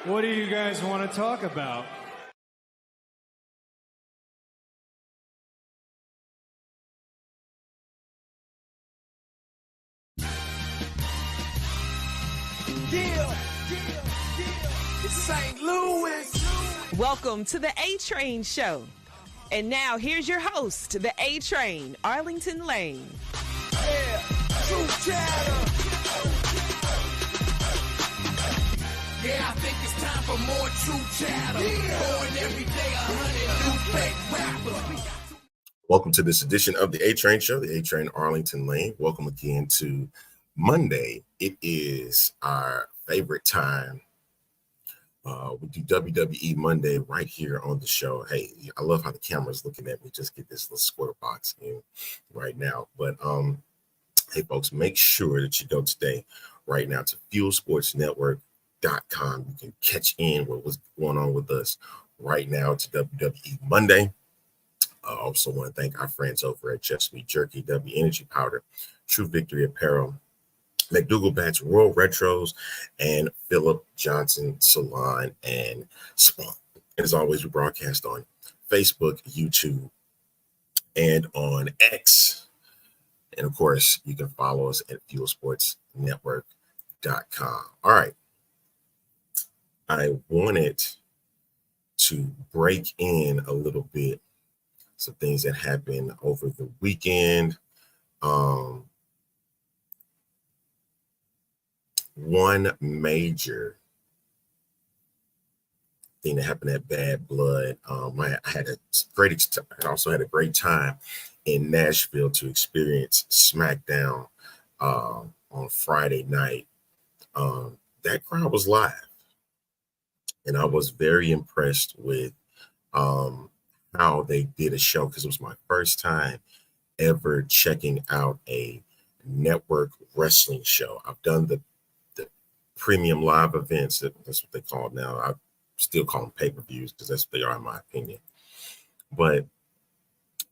What do you guys want to talk about? It's St. Louis. Welcome to the A-Train Show. And now here's your host, the A-Train, Arlington Lane. Yeah, true chatter. Yeah, I think it's time for more true chatter. Born every day 100 new fake rappers. Welcome to this edition of the A-Train Show, the A-Train Arlington Lane. Welcome again to Monday. It is our favorite time. We do WWE Monday right here on the show. Hey, I love how the camera's looking at me. Just get this little square box in right now. But hey, folks, make sure that you go today right now to fuelsportsnetwork.com. You can catch in with what's going on with us right now to WWE Monday. I also want to thank our friends over at Chesapeake Jerky, W Energy Powder, True Victory Apparel, Macdougall Bats, Royal Retros, and Philip Johnson Salon and Spa. And as always, we broadcast on Facebook, YouTube, and on X. And of course, you can follow us at fuelsportsnetwork.com. All right. I wanted to break in a little bit some things that happened over the weekend. One major thing that happened at Bad Blood. I had a I also had a great time in Nashville to experience SmackDown on Friday night. That crowd was live, and I was very impressed with how they did a show, because it was my first time ever checking out a network wrestling show. I've done the premium live events, that's what they call it now. I still call them pay-per-views because that's what they are in my opinion. But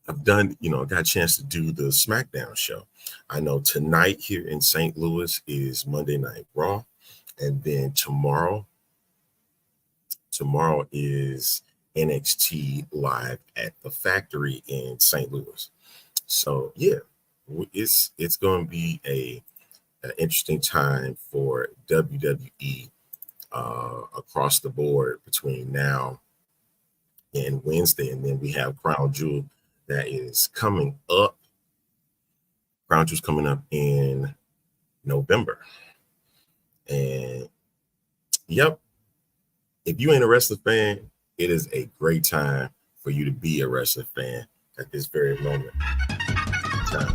I've done, got a chance to do the SmackDown show. I know tonight here in St. Louis is Monday Night Raw. And then tomorrow is NXT Live at the Factory in St. Louis. So yeah, it's going to be an interesting time for WWE across the board between now and Wednesday. And then we have Crown Jewel that is coming up. Crown Jewel's coming up in November. And yep, if you ain't a wrestling fan, it is a great time for you to be a wrestling fan at this very moment in time.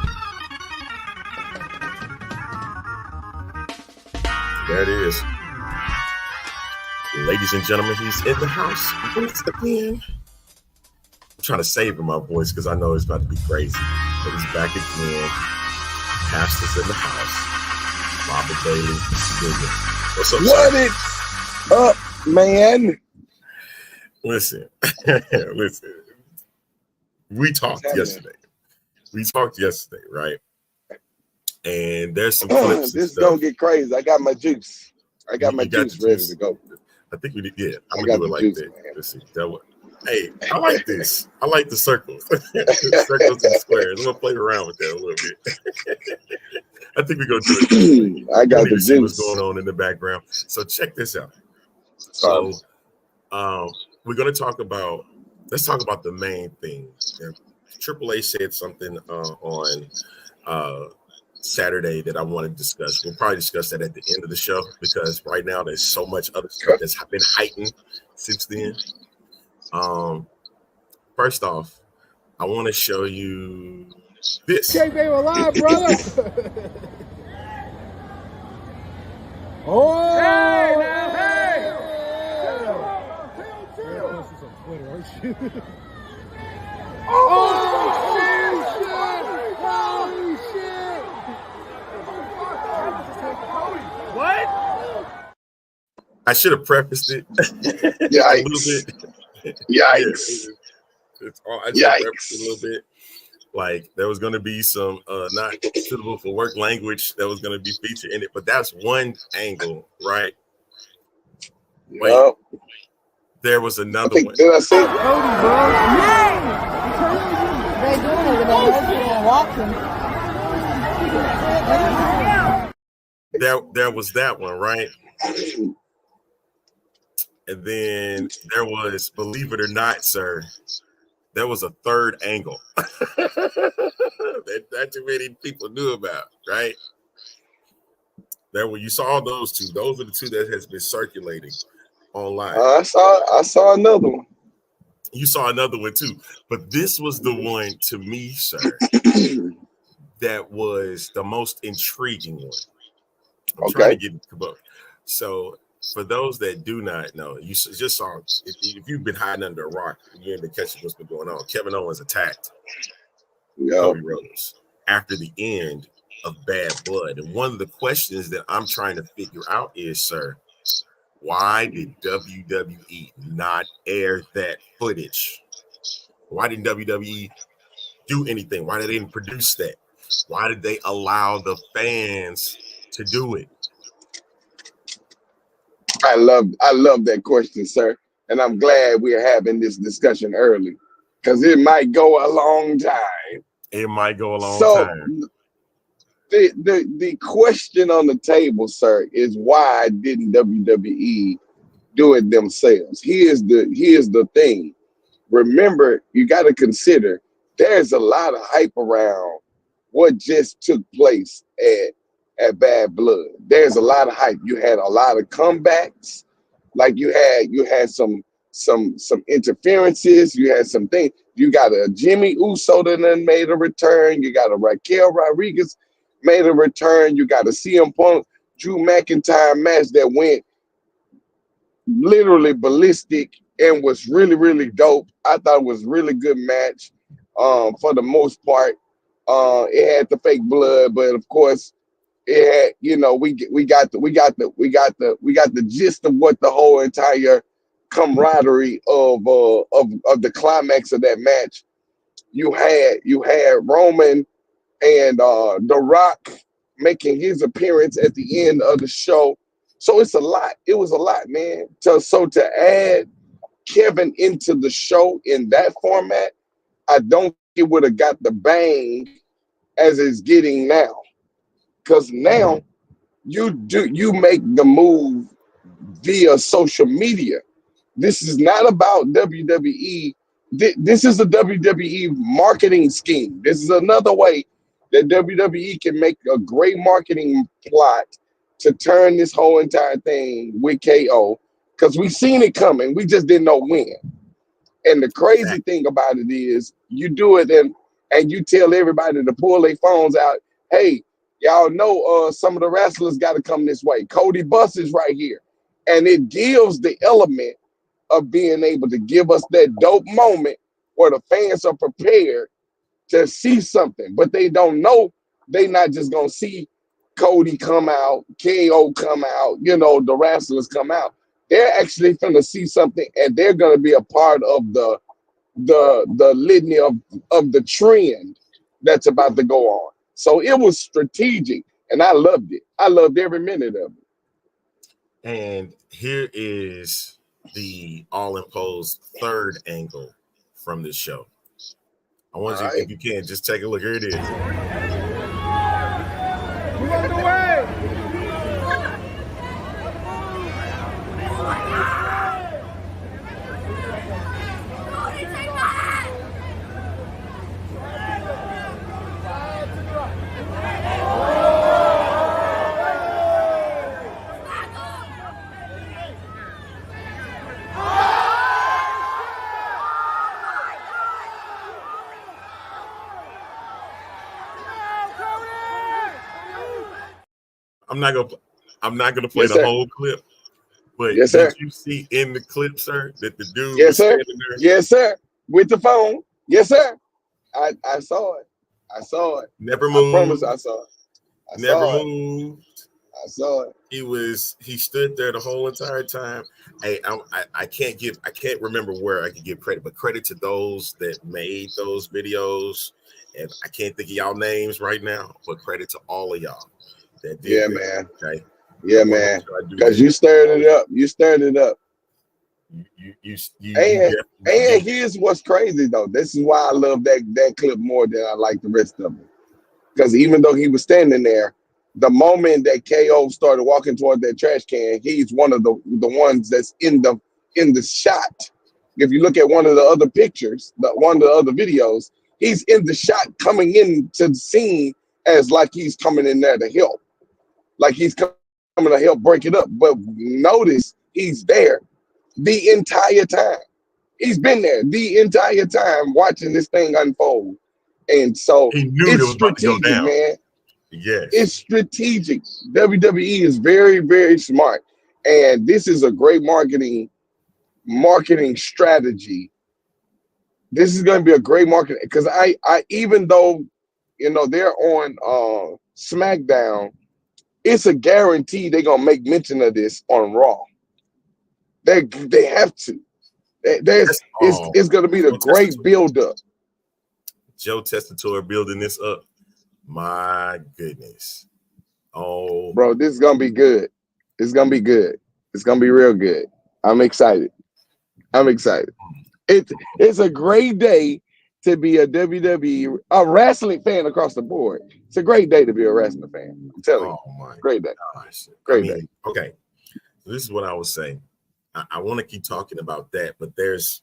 There it is. Ladies and gentlemen, he's in the house once again. I'm trying to savor my voice because I know it's about to be crazy. But he's back again. Pastor's in the house. Robert Bailey. What's up, What sir? is up, man? Listen. We talked yesterday, right? And there's some clips. This is gonna get crazy. I got my juice. I got my juice ready to go. I think we did. Yeah, I'm gonna do it like that. Let's see. Hey, I like this. I like the circles. Circles and squares. I'm gonna play around with that a little bit. I think we're gonna do it. I got the see what's juice going on in the background. So check this out. So we're gonna talk about. Let's talk about the main thing. Triple A said something on Saturday that I want to discuss. We'll probably discuss that at the end of the show, because right now there's so much other stuff that's been heightened since then. First off, I want to show you this. They were live, brother. Oh, hey, now, hey. Holy shit! What? I should have prefaced it Yikes. a little bit. Yikes. I should have prefaced it a little bit. Like, there was going to be some not suitable for work language that was going to be featured in it, but that's one angle, right? Wait, Yup. there was I another think one. did I say Cody, bro. They doing it with that motion and walking. There was that one, right? And then there was, believe it or not, sir, there was a third angle that not too many people knew about, right? There, when you saw those two, those are the two that has been circulating online. I saw another one. You saw another one too, but this was the one to me, sir, that was the most intriguing one. I'm trying to Okay. get the book. So, for those that do not know, you just saw, if you've been hiding under a rock, you ain't been catching what's been going on. Kevin Owens attacked Yup. Cody Rhodes after the end of Bad Blood. And one of the questions that I'm trying to figure out is, sir, why did WWE not air that footage? Why didn't WWE do anything? Why did they didn't produce that? Why did they allow the fans to do it? I love that question, sir. And I'm glad we're having this discussion early. Because it might go a long time. It might go a long So time. the question on the table, sir, is why didn't WWE do it themselves? Here's the thing. Remember, you got to consider there's a lot of hype around what just took place at Bad Blood. There's a lot of hype. You had a lot of comebacks, like you had some interferences. You had some things. You got a Jimmy Uso that then made a return. You got a Raquel Rodriguez made a return. You got a CM Punk Drew McIntyre match that went literally ballistic and was really, really dope. I thought it was a really good match. For the most part, it had the fake blood, but of course, it had, we got the gist of what the whole entire camaraderie of the climax of that match. You had Roman and The Rock making his appearance at the end of the show. So it's a lot. It was a lot, man. So to add Kevin into the show in that format, I don't think it would have got the bang as it's getting now. Because now you make the move via social media. This is not about WWE. This is a WWE marketing scheme. This is another way that WWE can make a great marketing plot to turn this whole entire thing with KO, because we seen it coming. We just didn't know when. And the crazy thing about it is you do it and you tell everybody to pull their phones out. Hey, y'all know some of the wrestlers got to come this way. Cody Buss is right here. And it gives the element of being able to give us that dope moment where the fans are prepared to see something, but they don't know. They not just going to see Cody come out, KO come out, the wrestlers come out. They're actually going to see something, and they're going to be a part of the litany of the trend that's about to go on. So it was strategic, and I loved it. I loved every minute of it. And here is the all-imposed third angle from this show. I want you, if you can, just take a look. Here it is. Move out the way. I'm not gonna play the whole clip, but did you see in the clip, sir, that the dude was standing there? Yes, sir. With the phone. Yes, sir. I saw it. I saw it. Never moved. I promise I saw it. Never moved. I saw it. He stood there the whole entire time. Hey, I can't remember where I could give credit, but credit to those that made those videos. And I can't think of y'all names right now, but credit to all of y'all that did. Man. Okay. Yeah, I want to man. make sure I do Because that. you stirred it up. You stirred it up. You And definitely here's what's crazy though. This is why I love that clip more than I like the rest of it. Because even though he was standing there, the moment that KO started walking toward that trash can, he's one of the ones that's in the shot. If you look at one of the other pictures, one of the other videos, he's in the shot coming into the scene as like he's coming in there to help. Like he's coming to help break it up. But notice he's there the entire time. He's been there the entire time watching this thing unfold. And so he knew it it's was about to go strategic, down. man. Yes. It's strategic. WWE is very, very smart. And this is a great marketing strategy. This is going to be a great marketing because I even though they're on SmackDown, it's a guarantee they're gonna make mention of this on Raw. They have to. That's It's gonna be the great build up. Joe Testator building this up. My goodness. Oh, Bro, this is gonna be good. It's gonna be good. It's gonna be real good. I'm excited. It's a great day to be a WWE wrestling fan across the board. It's a great day to be a wrestling fan. I'm telling you. my Great day. gosh. Great day. Okay. So this is what I was saying. I want to keep talking about that, but there's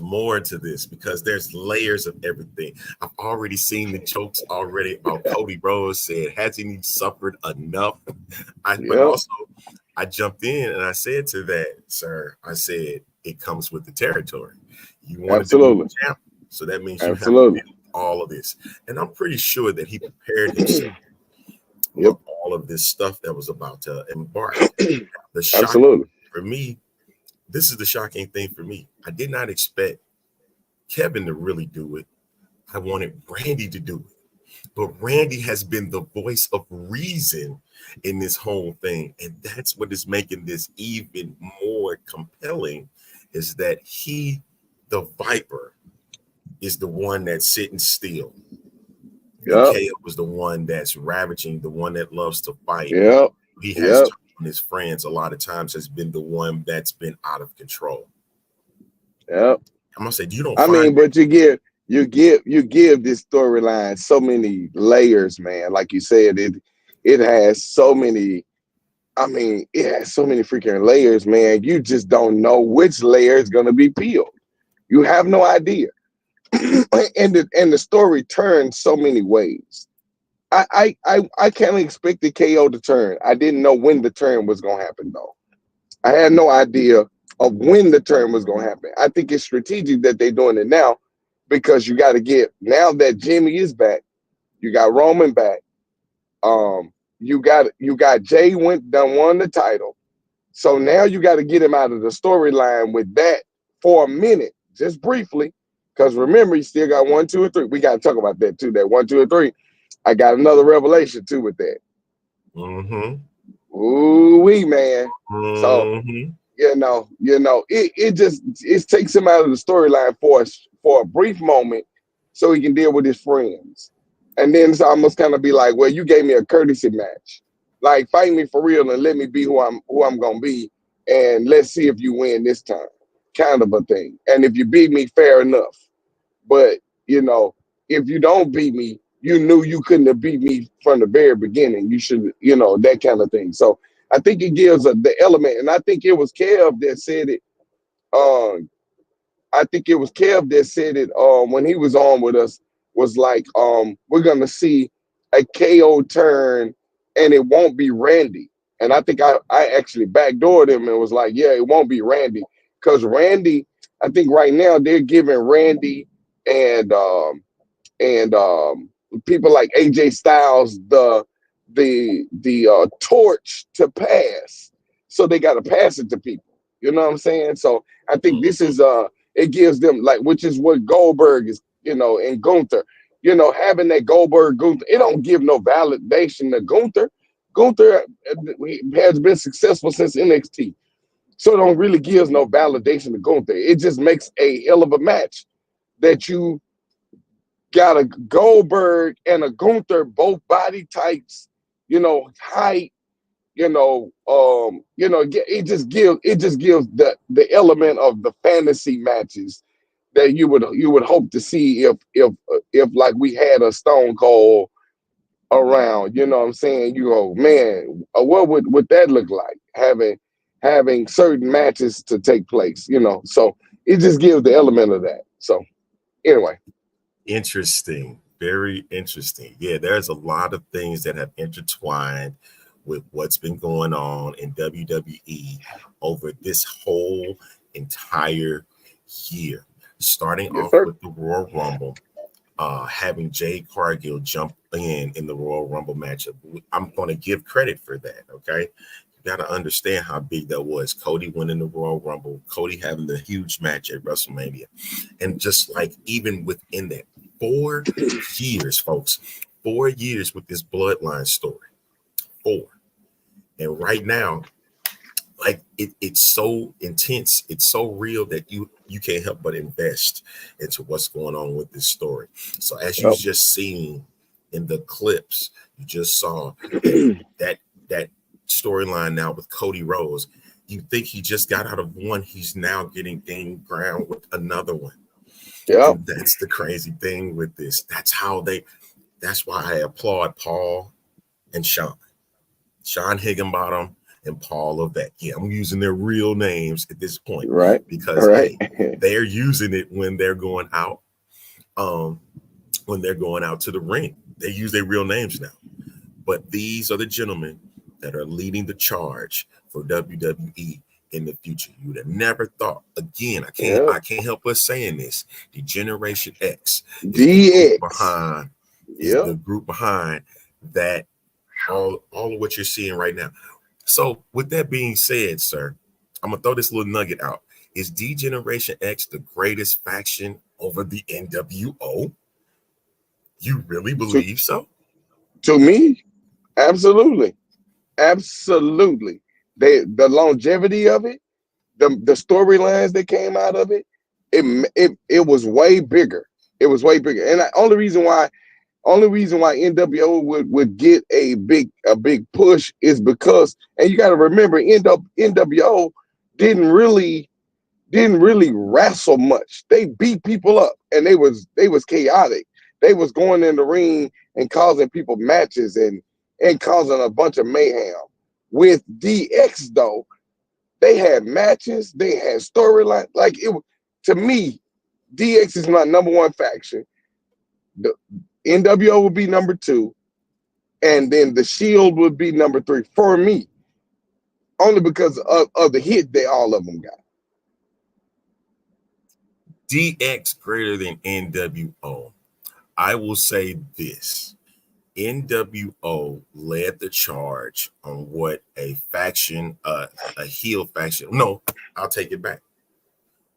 more to this because there's layers of everything. I've already seen the jokes already about Cody Rhodes said, hasn't he suffered enough? But also I jumped in and I said to that, sir, I said, it comes with the territory. You want to be a champ, so that means you have to do all of this. And I'm pretty sure that he prepared himself for all of this stuff that was about to embark. The shocking for me, this is the shocking thing for me. I did not expect Kevin to really do it. I wanted Randy to do it. But Randy has been the voice of reason in this whole thing. And that's what is making this even more compelling is that he, the Viper, is the one that's sitting still. KO was the one that's ravaging, the one that loves to fight. He has turned on his friends a lot of times, has been the one that's been out of control. I'm gonna say, you don't. But you give this storyline so many layers, man. Like you said, it has so many. It has so many freaking layers, man. You just don't know which layer is gonna be peeled. You have no idea. and the story turns so many ways. I kind of expected KO to turn. I didn't know when the turn was gonna happen though. I had no idea of when the turn was gonna happen. I think it's strategic that they're doing it now because you got to get now that Jimmy is back, you got Roman back. You got Jay won the title. So now you got to get him out of the storyline with that for a minute, just briefly. Because remember, you still got 1, 2, and 3. We got to talk about that too. That 1, 2, and 3. I got another revelation too with that. Ooh wee, man. So it takes him out of the storyline for a brief moment, so he can deal with his friends, and then it's almost kind of be like, well, you gave me a courtesy match, like fight me for real and let me be who I'm gonna be, and let's see if you win this time, kind of a thing. And if you beat me, fair enough. But if you don't beat me, you knew you couldn't have beat me from the very beginning. You should, that kind of thing. So I think it gives the element, and I think it was Kev that said it. I think it was Kev that said it when he was on with us. Was like, we're gonna see a KO turn, and it won't be Randy. And I think I actually backdoored him and was like, yeah, it won't be Randy because Randy. I think right now they're giving Randy and people like AJ Styles the torch to pass, so they got to pass it to people. You know what I'm saying? So I think this is it gives them like, which is what Goldberg is, and Gunther, having that Goldberg Gunther, it don't give no validation to Gunther. Gunther has been successful since NXT, so it don't really gives no validation to Gunther. It just makes a hell of a match that you got a Goldberg and a Gunther, both body types, height, it just gives the element of the fantasy matches that you would hope to see if like we had a Stone Cold around. You know what I'm saying? You go, man, what would that look like? Having certain matches to take place, So it just gives the element of that. So anyway. Interesting. Very interesting. Yeah, there's a lot of things that have intertwined with what's been going on in WWE over this whole entire year. Starting Yes, off sir. with the Royal Rumble, having Jade Cargill jump in the Royal Rumble matchup. I'm going to give credit for that, okay? You got to understand how big that was. Cody winning the Royal Rumble, Cody having the huge match at WrestleMania. And just like even within that, 4 years, folks, 4 years with this bloodline story. 4. And right now, like it's so intense, it's so real that you can't help but invest into what's going on with this story. So as you just seen in the clips, you just saw that storyline now with Cody Rhodes. You think he just got out of one, he's now getting gained ground with another one. Yeah, that's the crazy thing with this. That's why I applaud Paul and Sean Higginbottom and Paul Levesque. Yeah, I'm using their real names at this point, right? Because right. Hey, they're using it when they're going out. When they're going out to the ring, they use their real names now. But these are the gentlemen that are leading the charge for WWE in the future. You would have never thought. Again, I can't help but saying this. The Generation X is DX the group behind that. All of what you're seeing right now. So with that being said, sir, I'm gonna throw this little nugget out. Is D Generation X the greatest faction over the NWO? You really believe so? To me, absolutely. Absolutely. The longevity of it, the storylines that came out of it, it was way bigger. It was way bigger. And the only reason why NWO would get a big push is because, and you got to remember, NWO didn't really wrestle much. They beat people up, and they was chaotic. They was going in the ring and causing people matches and causing a bunch of mayhem. With DX though, they had matches, they had storyline. Like to me, DX is my number one faction. The NWO would be number 2, and then the Shield would be number 3 for me, only because of the hit that all of them got. DX greater than NWO. I will say this. NWO led the charge on what a faction, a heel faction. No, I'll take it back.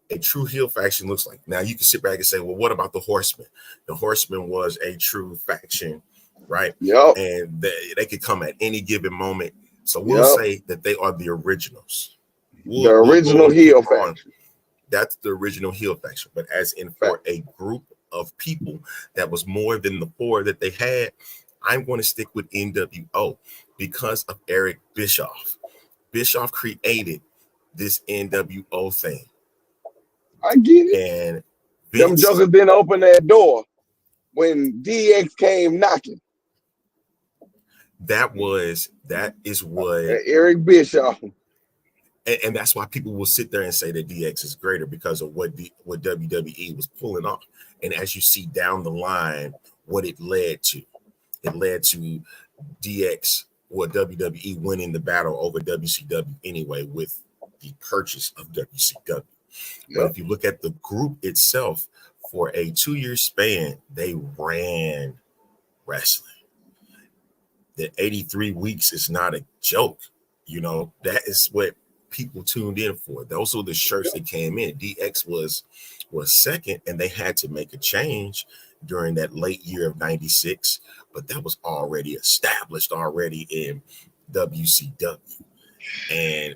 A true heel faction looks like. Now you can sit back and say, well, what about the Horsemen? The Horsemen was a true faction, right? Yep. And they could come at any given moment. So we'll say that they are the originals. The original heel faction. That's the original heel faction. But as in for a group of people that was more than the 4 that they had, I'm going to stick with NWO because of Eric Bischoff. Bischoff created this NWO thing. I get it. And them jokers didn't open that door when DX came knocking. That is what Eric Bischoff. And that's why people will sit there and say that DX is greater because of what WWE was pulling off. And as you see down the line, what it led to. It led to DX or WWE winning the battle over WCW anyway with the purchase of WCW. Yep. But if you look at the group itself, for a 2-year span, they ran wrestling. The 83 weeks is not a joke. You know, that is what people tuned in for. Those were the shirts that came in. DX was second, and they had to make a change during that late year of 96, but that was already established already in WCW. And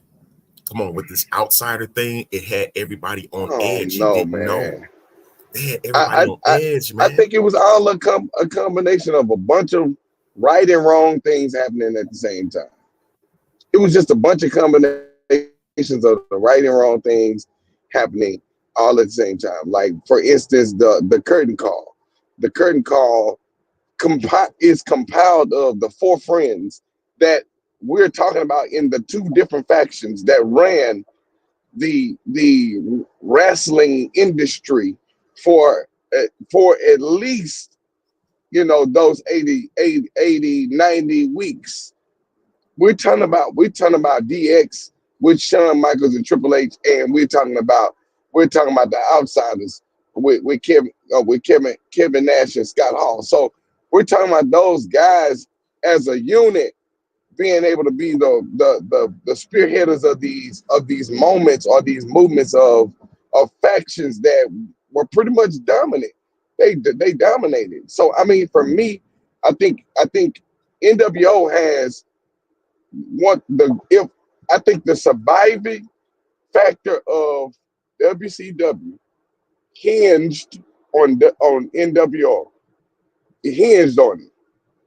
come on, with this outsider thing, it had everybody on edge. No, you didn't man. know. They had everybody on edge, man. I think it was all a combination of a bunch of right and wrong things happening at the same time. it was just a bunch of combinations of the right and wrong things happening all at the same time. Like for instance, the curtain call. The curtain call is compiled of the four friends that we're talking about in the two different factions that ran the wrestling industry for at least those 90 weeks. We're talking about DX with Shawn Michaels and Triple H, and we're talking about the outsiders with Kevin Nash and Scott Hall. So we're talking about those guys as a unit being able to be the spearheaders of these moments or these movements of factions that were pretty much dominant. They dominated. So I mean, for me, I think NWO has I think the surviving factor of WCW hinged on NWO. It hinged on it.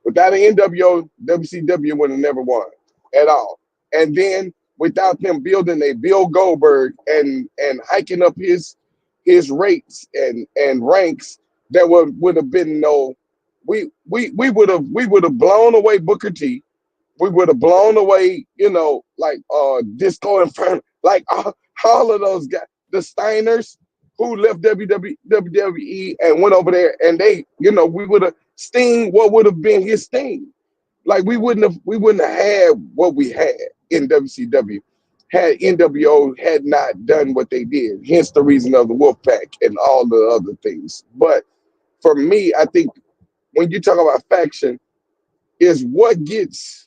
Without an NWO, WCW would have never won at all. And then without them building a Bill Goldberg and hiking up his rates and ranks, there would have been no. We would have blown away Booker T. We would have blown away, like Disco Inferno, like all of those guys, the Steiners who left WWE and went over there, and they, we would have Sting. What would have been his Sting? Like we wouldn't have had what we had in WCW had NWO had not done what they did. Hence the reason of the Wolfpack and all the other things. But for me, I think when you talk about faction, is what gets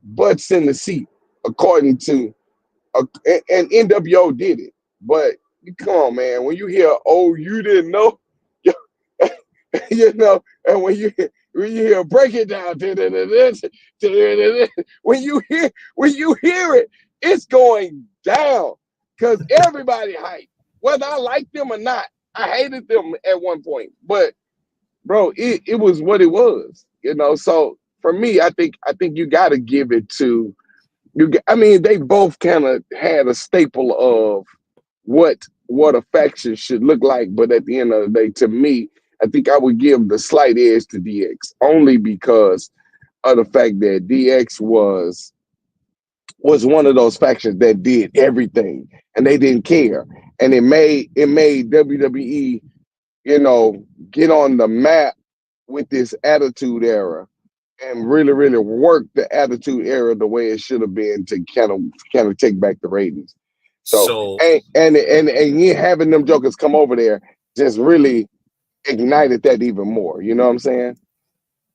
butts in the seat, according to, and NWO did it. But come on, man, when you hear, "Oh, you didn't know," and when you hear "break it down," when you hear it, it's going down because everybody hyped, whether I liked them or not. I hated them at one point, but bro, it was what it was, So for me, I think you got to give it to you. I mean, they both kind of had a staple of what a faction should look like, but at the end of the day, to me, I think I would give the slight edge to DX only because of the fact that DX was one of those factions that did everything and they didn't care, and it made WWE, get on the map with this Attitude Era and really, really work the Attitude Era the way it should have been to kind of take back the ratings. So and you having them jokers come over there just really ignited that even more. You know what I'm saying?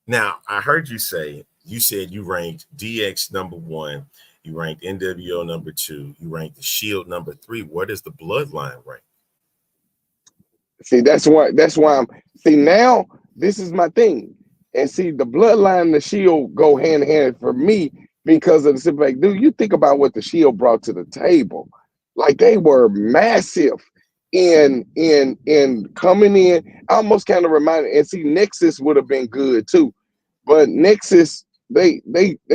Now, I heard you said you ranked DX number 1, you ranked NWO number 2, you ranked the Shield number 3. Where does the Bloodline rank? See, that's why I'm. See, now this is my thing, and see, the Bloodline and the Shield go hand in hand for me because of the simple fact. Dude, you think about what the Shield brought to the table. Like they were massive in coming in. I almost kind of reminded, and see, Nexus would have been good too, but Nexus they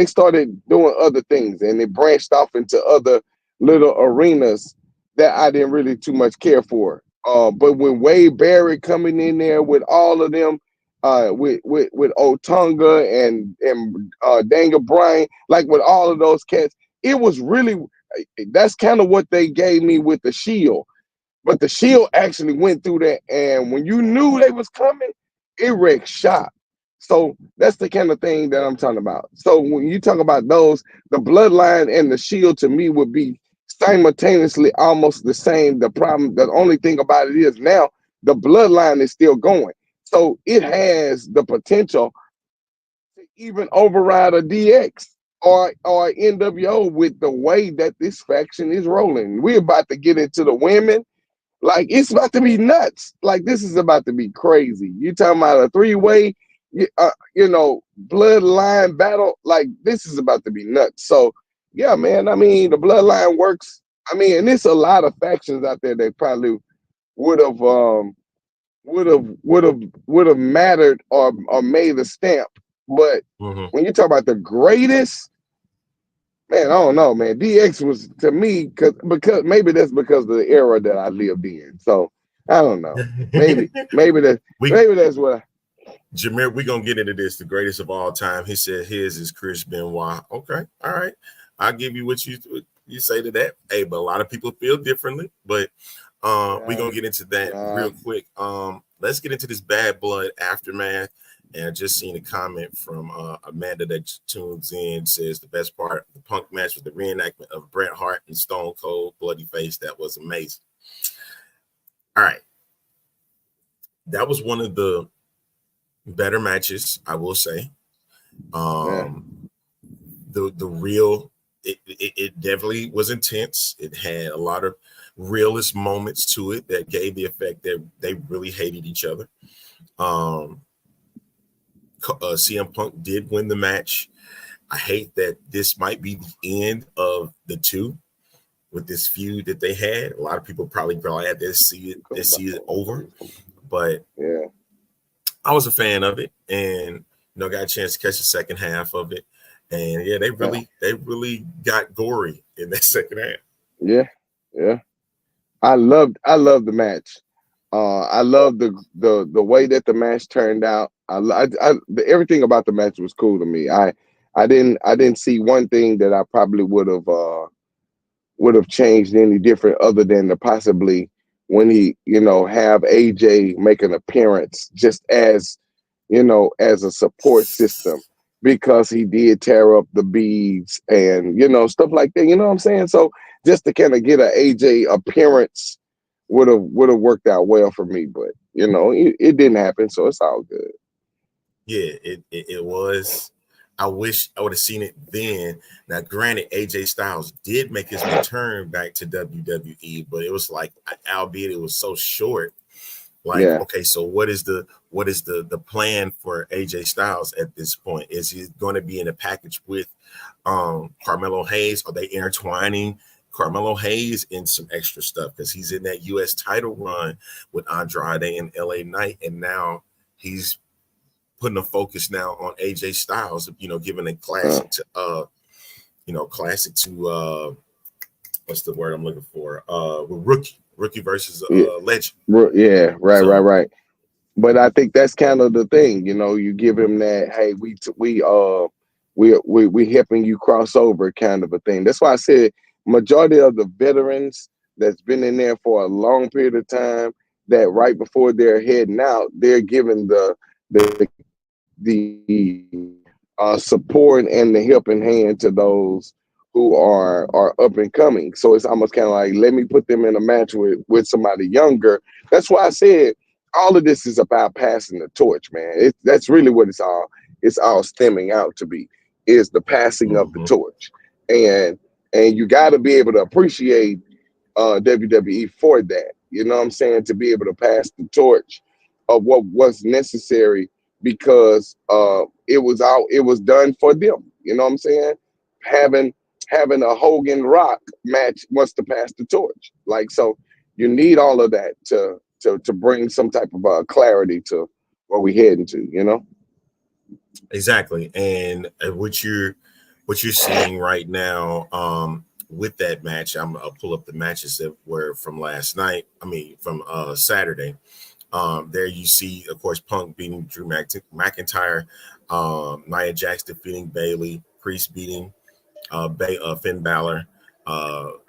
started doing other things and it branched off into other little arenas that I didn't really too much care for. But when Wade Barrett coming in there with all of them, with Otunga and Daniel Bryan, like with all of those cats, it was really. That's kind of what they gave me with the Shield. But the Shield actually went through that, and when you knew they was coming, it wrecked shop. So that's the kind of thing that I'm talking about. So when you talk about those, the Bloodline and the Shield to me would be simultaneously almost the same. The only thing about it is now the Bloodline is still going. So it has the potential to even override a DX or NWO with the way that this faction is rolling. We're about to get into the women. Like, it's about to be nuts. Like, this is about to be crazy. You talking about a 3-way, Bloodline battle. Like, this is about to be nuts. So, yeah, man, I mean, the Bloodline works. I mean, and there's a lot of factions out there that probably would have mattered or made a stamp. But when you talk about the greatest, Man, I don't know, man. DX was to me because maybe that's because of the era that I lived in. So I don't know. we Maybe that's what. Jameer, we're gonna get into this. The greatest of all time. He said his is Chris Benoit. Okay, all right. I'll give you what you say to that. Hey, but a lot of people feel differently. But we're gonna get into that real quick. Let's get into this Bad Blood aftermath. And I just seen a comment from Amanda that tunes in, says the best part of the Punk match was the reenactment of Bret Hart and Stone Cold Bloody Face. That was amazing. All right. That was one of the better matches, I will say. The real, it definitely was intense. It had a lot of realist moments to it that gave the effect that they really hated each other. CM Punk did win the match. I hate that this might be the end of the two with this feud that they had. A lot of people probably glad to see it over, but yeah, I was a fan of it, and got a chance to catch the second half of it, and yeah, they really got gory in that second half. Yeah. I loved the match. I love the way that the match turned out. Everything about the match was cool to me. I didn't see one thing that I probably would have changed any different other than to possibly when he have AJ make an appearance just as as a support system, because he did tear up the beads and stuff like that. You know what I'm saying? So just to kind of get an AJ appearance would have worked out well for me, but it didn't happen, so it's all good. Yeah, it was. I wish I would have seen it then. Now, granted, AJ Styles did make his return back to WWE, but it was like, albeit it was so short. Like, okay, so what is the plan for AJ Styles at this point? Is he going to be in a package with Carmelo Hayes? Are they intertwining Carmelo Hayes in some extra stuff? Because he's in that U.S. title run with Andrade and LA Knight, and now he's putting a focus now on AJ Styles, giving a classic to what's the word I'm looking for? Rookie versus legend. Yeah, right. But I think that's kind of the thing, you give him that, hey, we helping you cross over kind of a thing. That's why I said majority of the veterans that's been in there for a long period of time, that right before they're heading out, they're giving the support and the helping hand to those who are up and coming. So it's almost kind of like, let me put them in a match with somebody younger. That's why I said all of this is about passing the torch, man. That's really what it's all stemming out to be, is the passing of the torch. And you got to be able to appreciate WWE for that. You know what I'm saying? To be able to pass the torch of what was necessary, because it was done for them. You know what I'm saying? Having a Hogan Rock match wants to pass the torch. Like, so you need all of that to bring some type of clarity to what we heading to, Exactly. And what you're seeing right now with that match, I'll pull up the matches that were from last night. From Saturday. There you see, of course, Punk beating Drew McIntyre, Nia Jax defeating Bayley, Priest beating Finn Balor.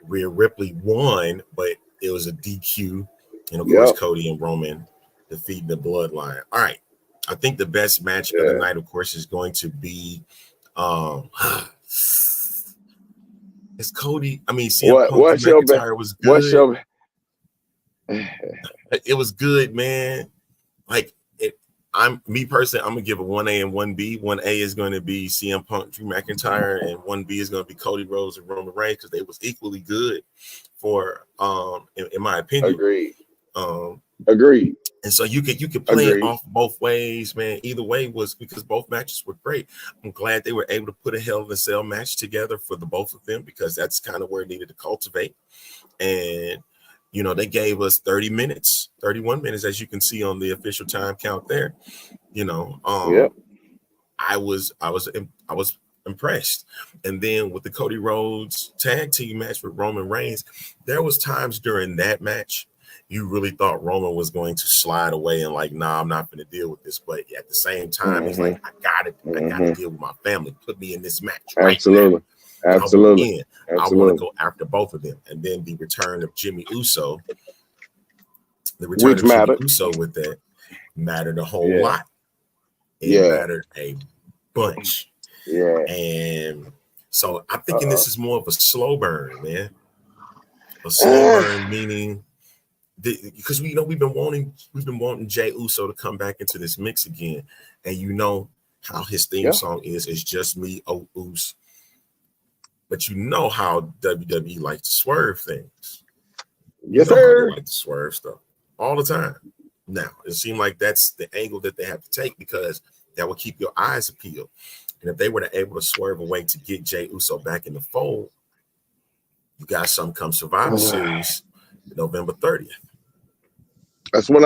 Rhea Ripley won, but it was a DQ. And, of course, Cody and Roman defeating the Bloodline. All right. I think the best match of the night, of course, is going to be it's Cody. CM Punk McIntyre was good. It was good, man. Like, me personally, I'm gonna give a 1A and 1B. 1A is going to be CM Punk, Drew McIntyre, and 1B is going to be Cody Rhodes and Roman Reigns, because they was equally good for in my opinion. Agreed. And so you could play it off both ways, man. Either way was because both matches were great. I'm glad they were able to put a Hell in a Cell match together for the both of them, because that's kind of where it needed to cultivate. And they gave us 31 minutes, as you can see on the official time count there. I was impressed. And then with the Cody Rhodes tag team match with Roman Reigns, there was times during that match you really thought Roman was going to slide away and like, nah, I'm not going to deal with this. But at the same time, he's like, I got to deal with my family. Put me in this match. Absolutely. Right now. Absolutely. I want to go after both of them. And then the return of Jimmy Uso, Uso with that mattered a whole lot. It mattered a bunch. Yeah. And so I'm thinking this is more of a slow burn, man. A slow burn meaning because we've been wanting Jey Uso to come back into this mix again, and you know how his theme song is. It's just me, Uso. But you know how WWE likes to swerve things. Yes, sir. They like to swerve stuff all the time. Now it seemed like that's the angle that they have to take because that will keep your eyes peeled. And if they were able to swerve away to get Jey Uso back in the fold, you got some come Survivor Series November 30th. That's what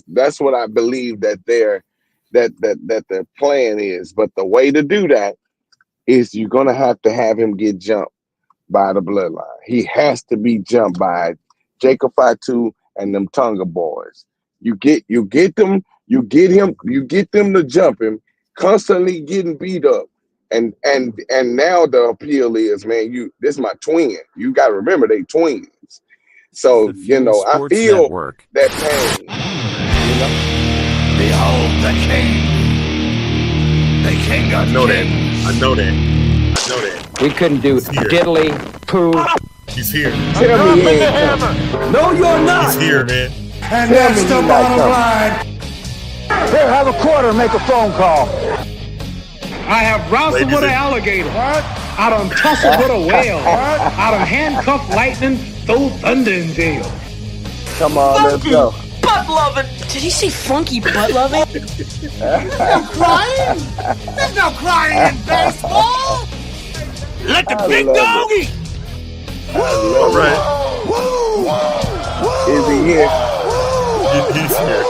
that's what I believe that their plan is. But the way to do that is you're gonna have to have him get jumped by the bloodline. He has to be jumped by Jacob Fatu and them Tonga boys. You get them to jump him, constantly getting beat up. And now the appeal is, man, this is my twin. You gotta remember they twins. So, I feel that pain. Behold the king of kings. I know that. We couldn't do diddly poo. He's here. Tell me he ain't coming. No, you're not. He's here, man. And that's the bottom line. Here, have a quarter, make a phone call. I have wrestled with an alligator. I done tussled with a whale. I done handcuffed lightning, throw thunder in jail. Come on, let's go. Butt loving. Did he say funky butt loving? There's no crying. There's no crying in baseball. Let the big dog eat. All right. Is he here? He's here.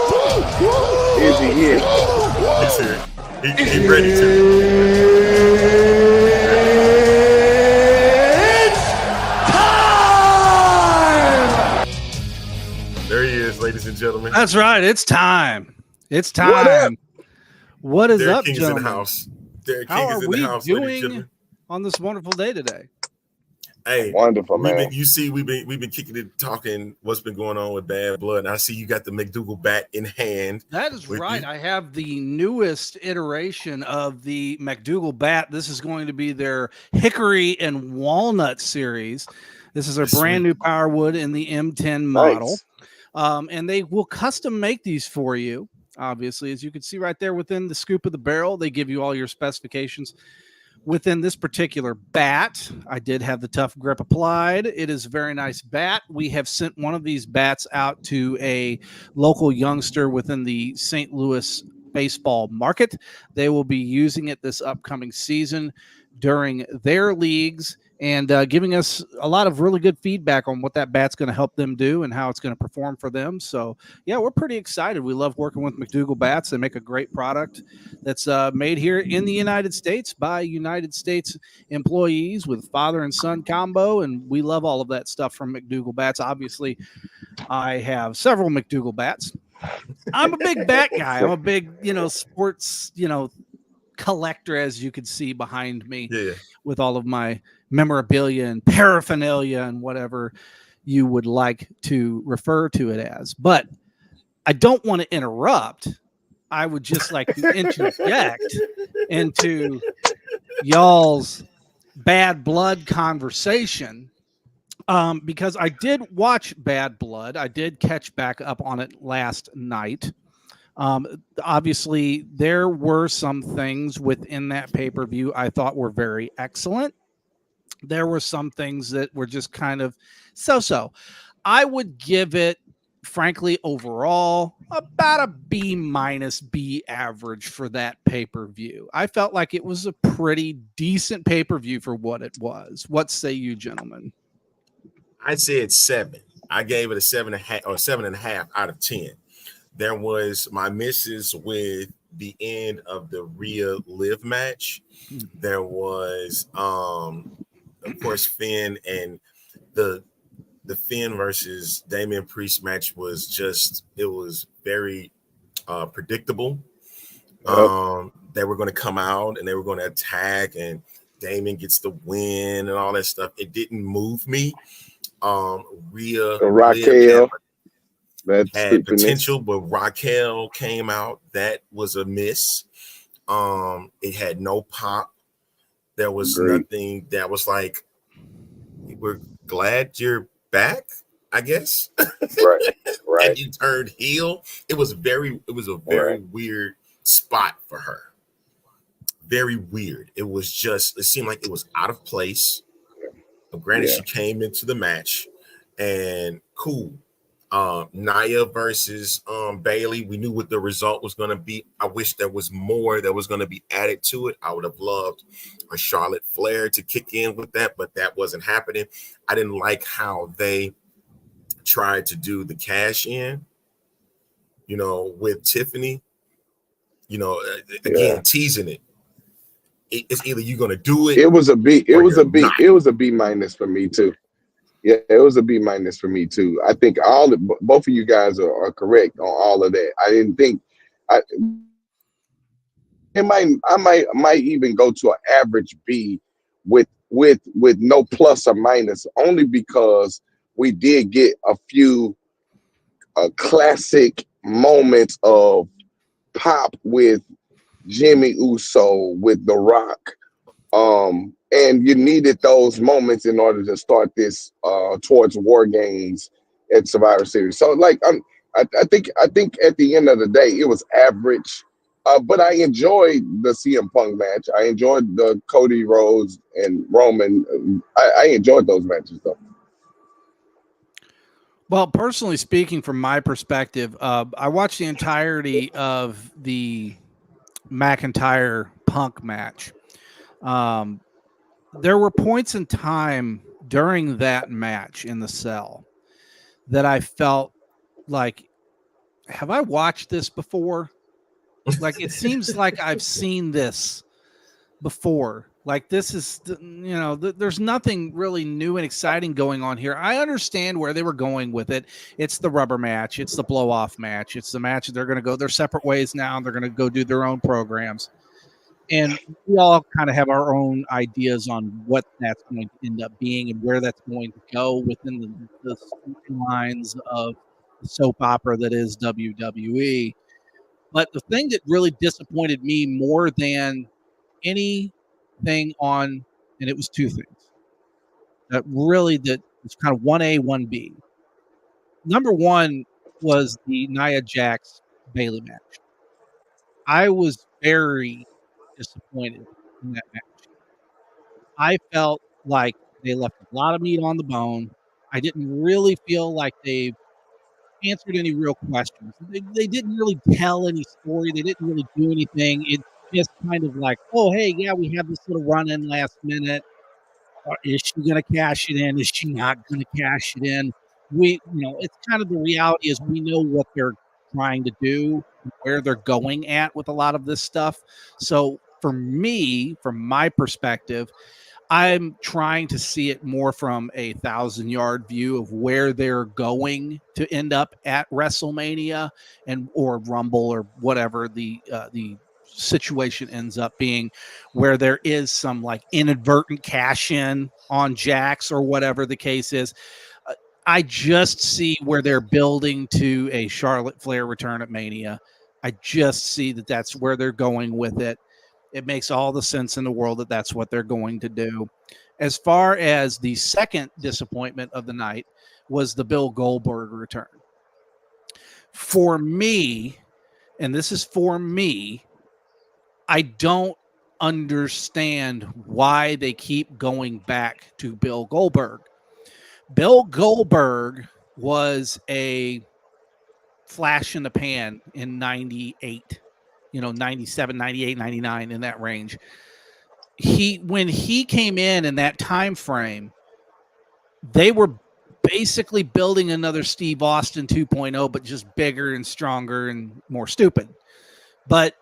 Is he here? He's here. He's ready to. There he is, ladies and gentlemen. That's right. It's time. It's time. What is Derek up, King's gentlemen? in the house. Derek How King is are in we the house, ladies and doing gentlemen. on this wonderful day today? Hey, wonderful, man. We've been kicking it, talking what's been going on with Bad Blood. And I see you got the Macdougall bat in hand. That is right. I have the newest iteration of the Macdougall bat. This is going to be their Hickory and Walnut series. This is a brand new power wood in the M10 model. Nice. And they will custom make these for you. Obviously, as you can see right there within the scoop of the barrel, they give you all your specifications. Within this particular bat, I did have the tough grip applied. It is a very nice bat. We have sent one of these bats out to a local youngster within the St. Louis baseball market. They will be using it this upcoming season during their leagues and giving us a lot of really good feedback on what that bat's going to help them do and how it's going to perform for them. So, yeah, we're pretty excited. We love working with Macdougall bats. They make a great product that's made here in the United States by United States employees with father and son combo, and we love all of that stuff from Macdougall bats. Obviously, I have several Macdougall bats. I'm a big bat guy. I'm a big, sports, collector, as you can see behind me, with all of my memorabilia and paraphernalia and whatever you would like to refer to it as. But I don't want to interrupt. I would just like to interject into y'all's Bad Blood conversation because I did watch Bad Blood. I did catch back up on it last night. Obviously, there were some things within that pay-per-view I thought were very excellent. There were some things that were just kind of so-so. I would give it, frankly, overall, about a B-, B average for that pay-per-view. I felt like it was a pretty decent pay-per-view for what it was. What say you, gentlemen? I'd say it's 7. I gave it a 7.5 or 7.5 out of 10. There was my misses with the end of the Rhea Liv match, there was of course Finn, and the Finn versus Damian Priest match was just, it was very predictable. They were going to come out and they were going to attack, and Damian gets the win and all that stuff. It didn't move me. Rhea Raquel had potential, but Raquel came out. That was a miss. It had no pop. There was nothing that was like, we're glad you're back, I guess. Right. And you turned heel. It was a very weird spot for her. Very weird. It was just, it seemed like it was out of place. Granted, she came into the match and cool. Nia versus Bailey, we knew what the result was going to be. I wish there was more that was going to be added to it. I would have loved a Charlotte Flair to kick in with that, but that wasn't happening. I didn't like how they tried to do the cash in, with Tiffany, again, teasing it. It's either you're going to do it. It was a B. It was a B minus for me too. Yeah, it was a B minus for me too. I think both of you guys are correct on all of that. I didn't think I might even go to an average B with no plus or minus, only because we did get a few classic moments of pop with Jimmy Uso, with The Rock. And you needed those moments in order to start this towards War Games at Survivor Series. So like I think at the end of the day it was average. But I enjoyed the CM Punk match. I enjoyed the Cody Rhodes and Roman. I enjoyed those matches though. Well, personally speaking, from my perspective, I watched the entirety of the McIntyre Punk match. There were points in time during that match in the cell that I felt like, have I watched this before? Like, it seems like I've seen this before. Like, this is, there's nothing really new and exciting going on here. I understand where they were going with it. It's the rubber match. It's the blow off match. It's the match that they're going to go their separate ways now. They're going to go do their own programs. And we all kind of have our own ideas on what that's going to end up being and where that's going to go within the lines of the soap opera that is WWE. But the thing that really disappointed me more than anything and it was two things that was kind of 1A, 1B. Number one was the Nia Jax Bailey match. I was very disappointed in that match. I felt like they left a lot of meat on the bone. I didn't really feel like they answered any real questions. They didn't really tell any story. They didn't really do anything. It's just kind of like, oh, hey, yeah, we had this little run in last minute. Is she going to cash it in? Is she not going to cash it in? It's kind of the reality is we know what they're trying to do, where they're going at with a lot of this stuff. So for me, from my perspective, I'm trying to see it more from a 1,000-yard view of where they're going to end up at WrestleMania or Rumble or whatever the situation ends up being, where there is some like inadvertent cash in on Jax or whatever the case is. I just see where they're building to a Charlotte Flair return at Mania. I just see that that's where they're going with it. It makes all the sense in the world that that's what they're going to do. As far as the second disappointment of the night was the Bill Goldberg return. For me, and this is for me, I don't understand why they keep going back to Bill Goldberg. Bill Goldberg was a flash in the pan in 98, 97, 98, 99, in that range. When he came in that time frame, they were basically building another Steve Austin 2.0, but just bigger and stronger and more stupid. But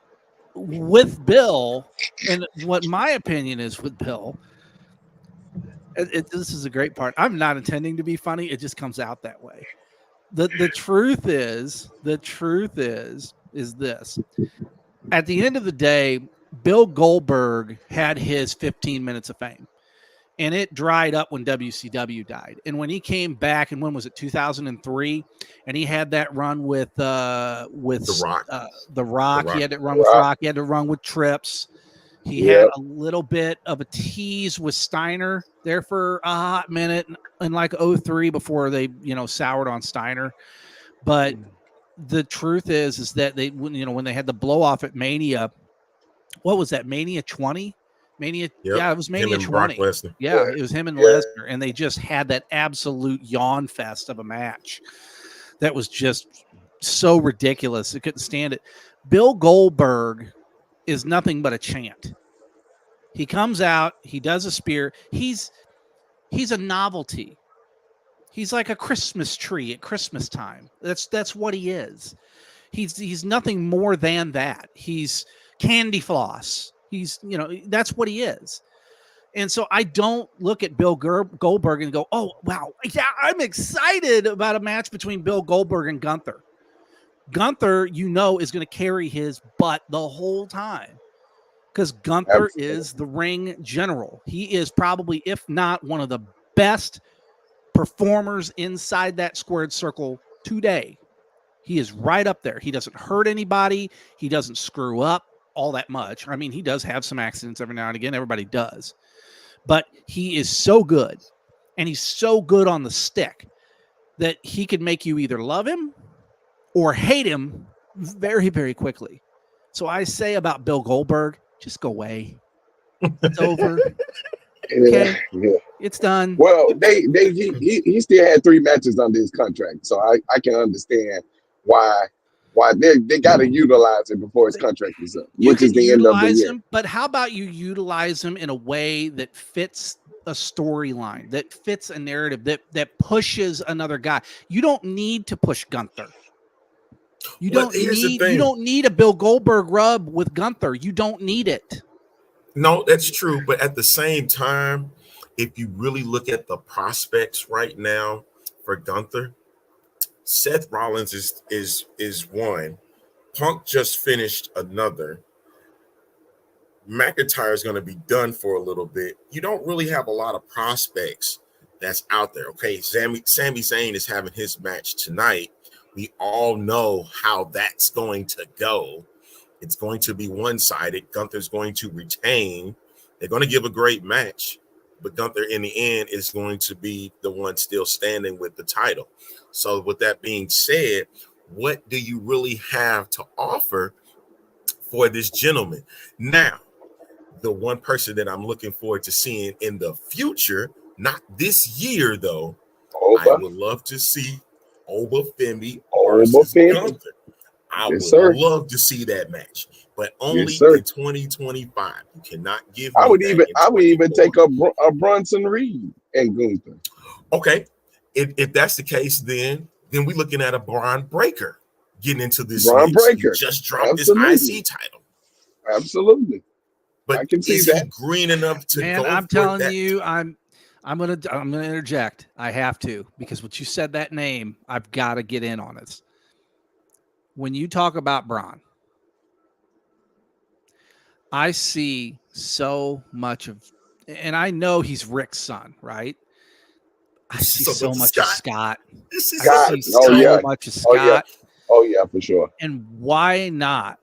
with Bill, and what my opinion is with Bill, this is a great part. I'm not intending to be funny. It just comes out that way. The truth is this. At the end of the day, Bill Goldberg had his 15 minutes of fame, and it dried up when WCW died. And when he came back, and when was it, 2003, and he had that run with The Rock. He had to run with Rock. He had to run with Trips. He had a little bit of a tease with Steiner there for a hot minute in like 03 before they, soured on Steiner. But the truth is that they, when they had the blow off at Mania, what was that? Mania 20? Mania, yeah, it was Mania 20. Yeah, it was him and Lesnar, and they just had that absolute yawn fest of a match that was just so ridiculous. I couldn't stand it. Bill Goldberg is nothing but a chant. He comes out, he does a spear. He's a novelty. He's like a Christmas tree at Christmas time. That's what he is. He's nothing more than that. He's candy floss. He's, that's what he is. And so I don't look at Bill Goldberg and go, oh, wow, yeah, I'm excited about a match between Bill Goldberg and Gunther. Gunther, is going to carry his butt the whole time because Gunther is the ring general. He is probably, if not one of the best performers inside that squared circle today. He is right up there. He doesn't hurt anybody. He doesn't screw up all that much. I mean, he does have some accidents every now and again. Everybody does. But he is so good, and he's so good on the stick that he can make you either love him or hate him very, very quickly. So I say about Bill Goldberg, just go away. It's over. Okay, it's done. Well, he still had 3 matches under his contract, so I can understand why they got to utilize him before his contract is up, which is the end of the year. But how about you utilize him in a way that fits a storyline, that fits a narrative, that pushes another guy? You don't need to push Gunther. You don't need a Bill Goldberg rub with Gunther. You don't need it. No, that's true. But at the same time, if you really look at the prospects right now for Gunther, Seth Rollins is one. Punk just finished another. McIntyre is going to be done for a little bit. You don't really have a lot of prospects that's out there. Okay, Sami Zayn is having his match tonight. We all know how that's going to go. It's going to be one-sided. Gunther's going to retain. They're going to give a great match, but Gunther in the end is going to be the one still standing with the title. So with that being said, what do you really have to offer for this gentleman? Now, the one person that I'm looking forward to seeing in the future, not this year though, I would love to see Oba Femi versus Gunther. I would love to see that match, but only in 2025. You cannot give me I would even take a Bronson Reed and Gunther. Okay. If that's the case, then we're looking at a Braun Breaker getting into this. Braun Breaker he just dropped his IC title. Absolutely. But I can see that. Green enough to go. I'm telling you, I'm gonna interject. I have to, because when you said that name, I've got to get in on it. When you talk about Braun, I see so much of, and I know he's Rick's son, right? I see so much of Scott. I see so much of Scott. Oh yeah, for sure. And why not?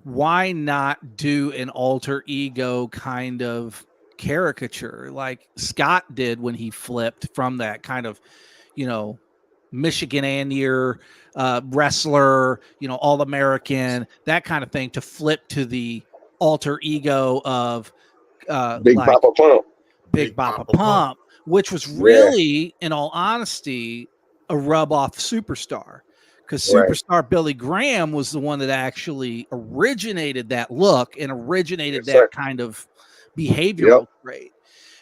Why not do an alter ego kind of caricature like Scott did when he flipped from that kind of, Michigan Annier wrestler, All-American, that kind of thing, to flip to the alter ego of Big Papa Pump. Big Papa Pump, which was really, in all honesty, a rub-off Superstar. Because Superstar Billy Graham was the one that actually originated that look and originated that kind of behavioral trait.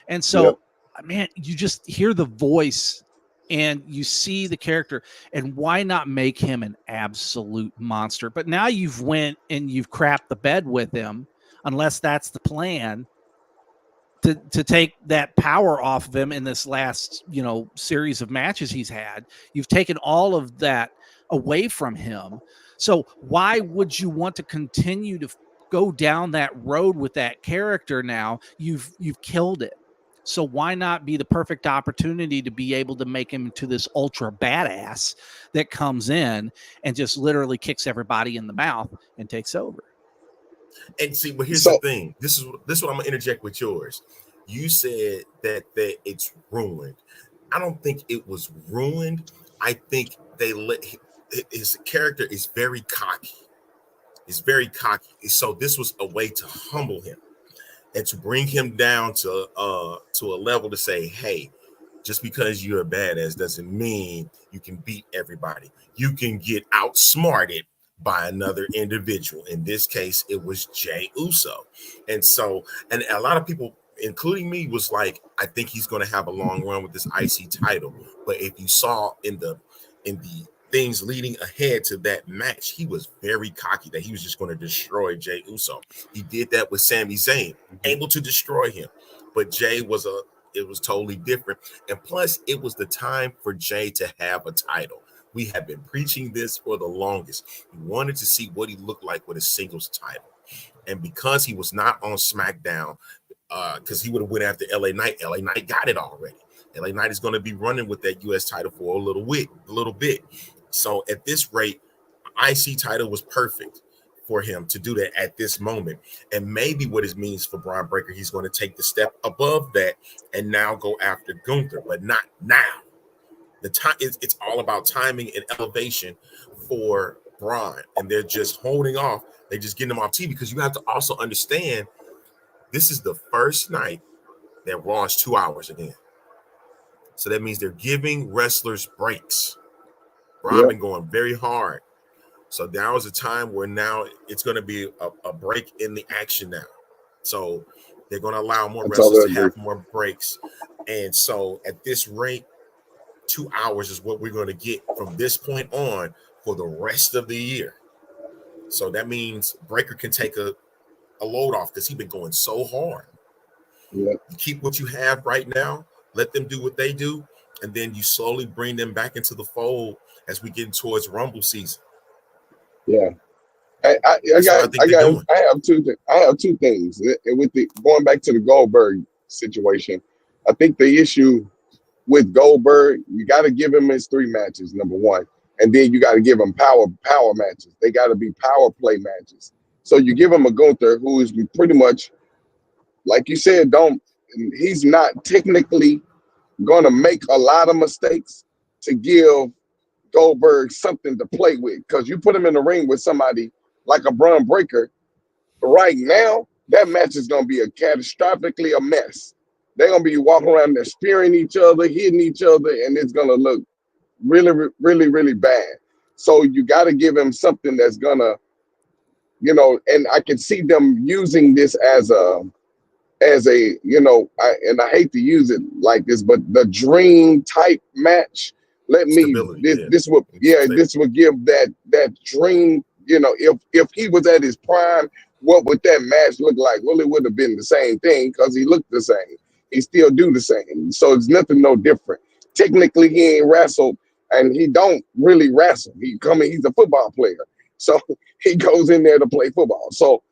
And so, man, you just hear the voice and you see the character, and why not make him an absolute monster? But now you've went and you've crapped the bed with him, unless that's the plan, to take that power off of him in this last, series of matches he's had. You've taken all of that away from him. So why would you want to continue to go down that road with that character now? You've killed it. So why not be the perfect opportunity to be able to make him into this ultra badass that comes in and just literally kicks everybody in the mouth and takes over? And see, but here's the thing. This is what I'm gonna interject with yours. You said that it's ruined. I don't think it was ruined. I think they his character is very cocky. It's very cocky. So this was a way to humble him and to bring him down to a level to say, hey, just because you're a badass doesn't mean you can beat everybody. You can get outsmarted by another individual. In this case, it was Jey Uso. And a lot of people, including me, was like, I think he's going to have a long run with this IC title. But if you saw in the things leading ahead to that match, he was very cocky that he was just going to destroy Jey Uso. He did that with Sami Zayn, able to destroy him. But Jey it was totally different. And plus, it was the time for Jey to have a title. We have been preaching this for the longest. We wanted to see what he looked like with a singles title. And because he was not on SmackDown, because he would have went after LA Knight. LA Knight got it already. LA Knight is going to be running with that US title for a little bit. So at this rate, IC title was perfect for him to do that at this moment. And maybe what it means for Bron Breakker, he's going to take the step above that and now go after Gunther, but not now. The time it's all about timing and elevation for Braun, and they're just holding off. They're just getting him off TV, because you have to also understand this is the first night that Raw is 2 hours again. So that means they're giving wrestlers breaks. Braun been going very hard. So now is a time where now it's going to be a break in the action now. So they're going to allow more wrestlers to have more breaks. And so at this rate, 2 hours is what we're going to get from this point on for the rest of the year. So that means Breakker can take a load off, because he's been going so hard. You keep what you have right now, let them do what they do, and then you slowly bring them back into the fold as we get towards Rumble season. Yeah. I have two things. With going back to the Goldberg situation, I think the issue with Goldberg, you got to give him his 3 matches, number one. And then you got to give him power matches. They got to be power play matches. So you give him a Gunther who is pretty much, like you said, he's not technically going to make a lot of mistakes to give Goldberg something to play with. Because you put him in the ring with somebody like a Bron Breakker, right now, that match is going to be catastrophically a mess. They're going to be walking around there spearing each other, hitting each other, and it's going to look really, really, really bad. So you got to give him something that's going to, and I can see them using this as a, and I hate to use it like this, but the dream type match. This would give that dream. If he was at his prime, what would that match look like? Well, it would have been the same thing, because he looked the same. He still do the same. So it's nothing no different. Technically, he ain't wrestled, and he don't really wrestle. He's a football player. So he goes in there to play football. So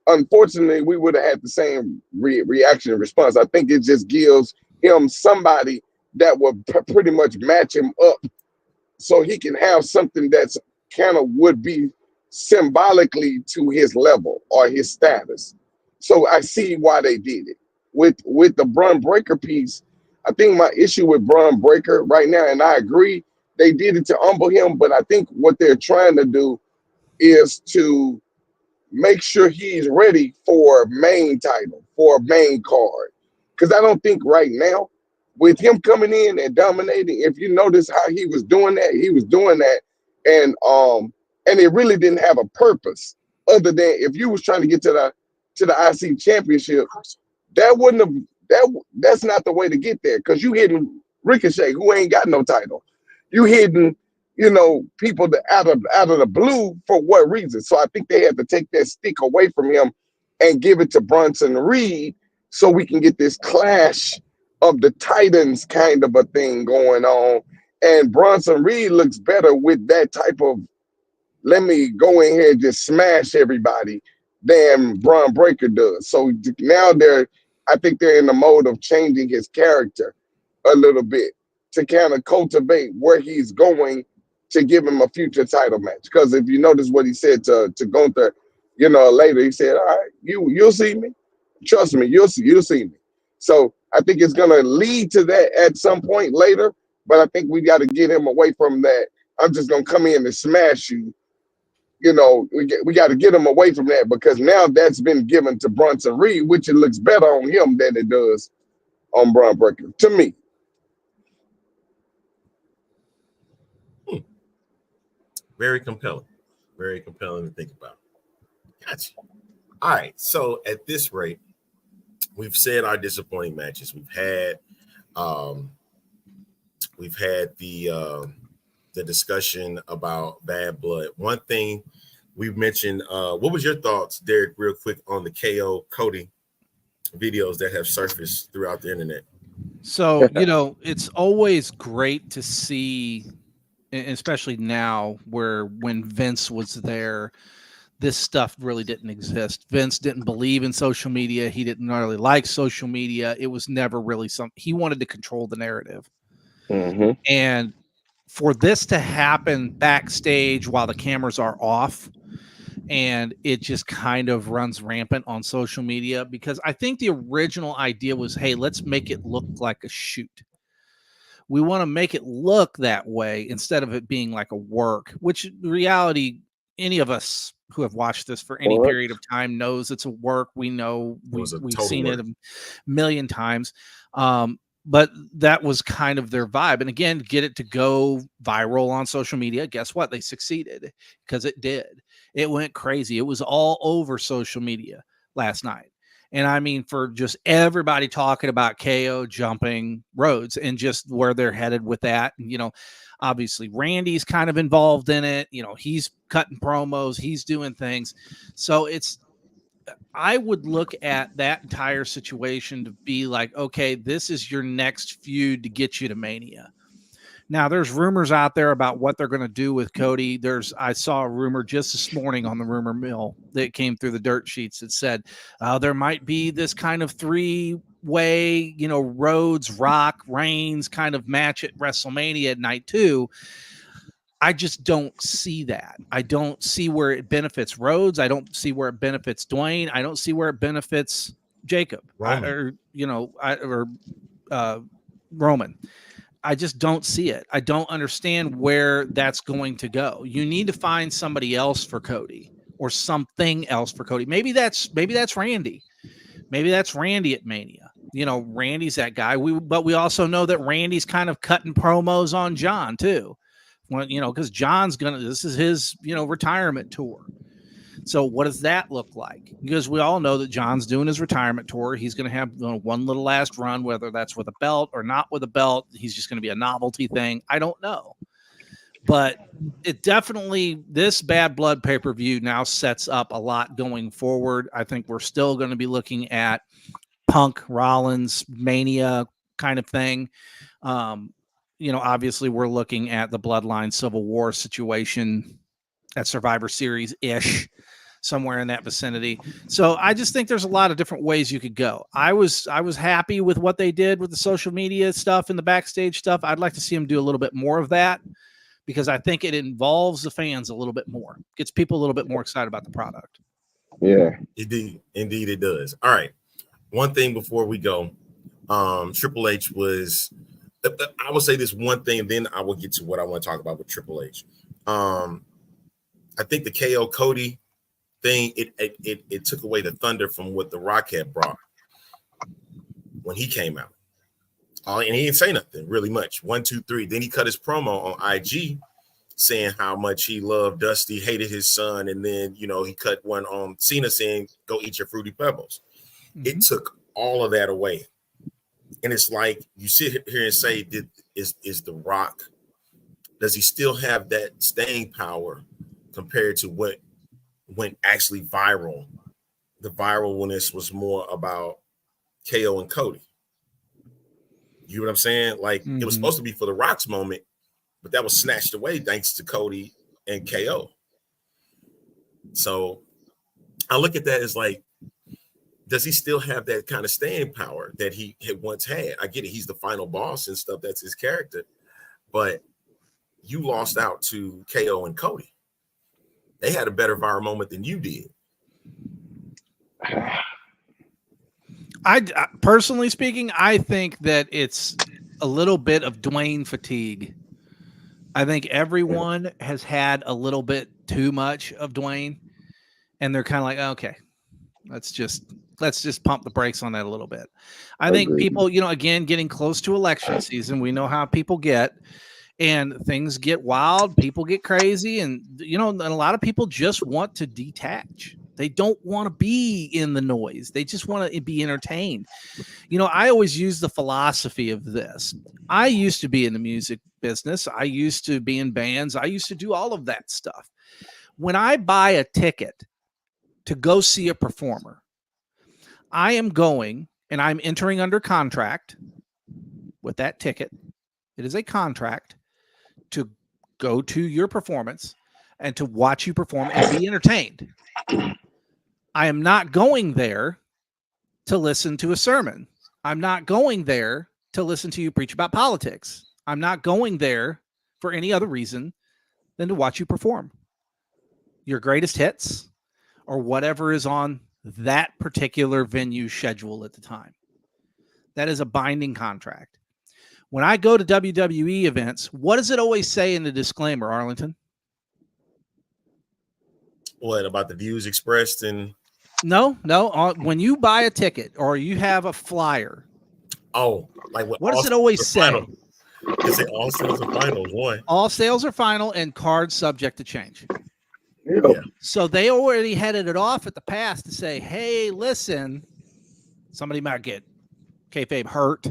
unfortunately, we would have had the same reaction and response. I think it just gives him somebody that will pretty much match him up, so he can have something that's kind of would be symbolically to his level or his status. So I see why they did it. With the Bron Breakker piece, I think my issue with Bron Breakker right now, and I agree, they did it to humble him, but I think what they're trying to do is to make sure he's ready for main title, for a main card. Because I don't think right now, with him coming in and dominating, if you notice how he was doing that, and it really didn't have a purpose other than if you was trying to get to the IC championship, that's not the way to get there, because you hitting Ricochet, who ain't got no title. You hitting, people out of the blue for what reason? So I think they had to take that stick away from him and give it to Bronson Reed so we can get this clash of the Titans kind of a thing going on. And Bronson Reed looks better with that type of, let me go in here and just smash everybody than Braun Breaker does. So now I think they're in the mode of changing his character a little bit to kind of cultivate where he's going to give him a future title match. Because if you notice what he said to Gunther, later, he said, all right, you'll see me. Trust me, you'll see me. So I think it's going to lead to that at some point later, but I think we got to get him away from that. I'm just going to come in and smash you. We got to get him away from that, because now that's been given to Bronson Reed, which it looks better on him than it does on Braun Breaker, to me. Very compelling. Very compelling to think about. Gotcha. All right. So at this rate, we've said our disappointing matches. We've had the discussion about Bad Blood. One thing we've mentioned, what was your thoughts, Derek, real quick, on the KO Cody videos that have surfaced throughout the internet? So, it's always great to see, especially now when Vince was there, this stuff really didn't exist. Vince didn't believe in social media. He didn't really like social media. It was never really something. He wanted to control the narrative. Mm-hmm. And for this to happen backstage while the cameras are off, and it just kind of runs rampant on social media, because I think the original idea was, hey, let's make it look like a shoot. We want to make it look that way instead of it being like a work, which in reality, any of us who have watched this for any period of time knows it's a work. We know we've seen it a million times. But that was kind of their vibe. And again, get it to go viral on social media. Guess what? They succeeded, because it did. It went crazy. It was all over social media last night. And I mean, for just everybody talking about KO jumping Rhodes and just where they're headed with that. And, obviously Randy's kind of involved in it. He's cutting promos, he's doing things. So I would look at that entire situation to be like, okay, this is your next feud to get you to Mania. Now, there's rumors out there about what they're going to do with Cody. I saw a rumor just this morning on the rumor mill that came through the dirt sheets that said there might be this kind of 3-way, Rhodes, Rock, Reigns kind of match at WrestleMania at night 2. I just don't see that. I don't see where it benefits Rhodes. I don't see where it benefits Dwayne. I don't see where it benefits Jacob Roman. Roman. I just don't see it. I don't understand where that's going to go. You need to find somebody else for Cody, or something else for Cody. Maybe that's Randy. Maybe that's Randy at Mania. Randy's that guy. But we also know that Randy's kind of cutting promos on John too. Well, because John's this is his, retirement tour. So what does that look like? Because we all know that John's doing his retirement tour. He's going to have one little last run, whether that's with a belt or not with a belt. He's just going to be a novelty thing. I don't know. But it definitely, this Bad Blood pay-per-view now sets up a lot going forward. I think we're still going to be looking at Punk, Rollins, Mania kind of thing. Obviously we're looking at the Bloodline Civil War situation at Survivor Series-ish, somewhere in that vicinity. So I just think there's a lot of different ways you could go. I was happy with what they did with the social media stuff and the backstage stuff. I'd like to see them do a little bit more of that, because I think it involves the fans a little bit more, gets people a little bit more excited about the product. Yeah, indeed it does. All right, one thing before we go, Triple H was, I will say this one thing, and then I will get to what I want to talk about with Triple H. I think the KO Cody thing, it took away the thunder from what The Rock had brought when he came out. And he didn't say nothing really much. 1, 2, 3. Then he cut his promo on IG saying how much he loved Dusty, hated his son, and then he cut one on Cena saying, "Go eat your Fruity Pebbles." Mm-hmm. It took all of that away And it's like you sit here and say, is The Rock, does he still have that staying power compared to what went actually viral? The viralness was more about KO and Cody. You know what I'm saying? Like it was supposed to be for The Rock's moment, but that was snatched away thanks to Cody and KO. So I look at that as like, does he still have that kind of staying power that he had once had? I get it. He's the final boss and stuff. That's his character. But you lost out to KO and Cody. They had a better viral moment than you did. I personally speaking, I think that it's a little bit of Dwayne fatigue. I think everyone has had a little bit too much of Dwayne, and they're kind of like, okay, let's just pump the brakes on that a little bit. I think people, again, getting close to election season, we know how people get, and things get wild, people get crazy, and and a lot of people just want to detach. They don't want to be in the noise. They just want to be entertained. I always use the philosophy of this. I used to be in the music business. I used to be in bands. I used to do all of that stuff. When I buy a ticket to go see a performer, I am going and I'm entering under contract with that ticket. It is a contract to go to your performance and to watch you perform and be entertained. I am not going there to listen to a sermon. I'm not going there to listen to you preach about politics. I'm not going there for any other reason than to watch you perform your greatest hits or whatever is on that particular venue schedule at the time. That is a binding contract. When I go to WWE events, what does it always say in the disclaimer, Arlington? What about the views expressed? And no. When you buy a ticket or you have a flyer, what does it always say? It say all sales are final. One. All sales are final and cards subject to change. Yeah. So they already headed it off at the pass to say, hey, listen, somebody might get kayfabe hurt.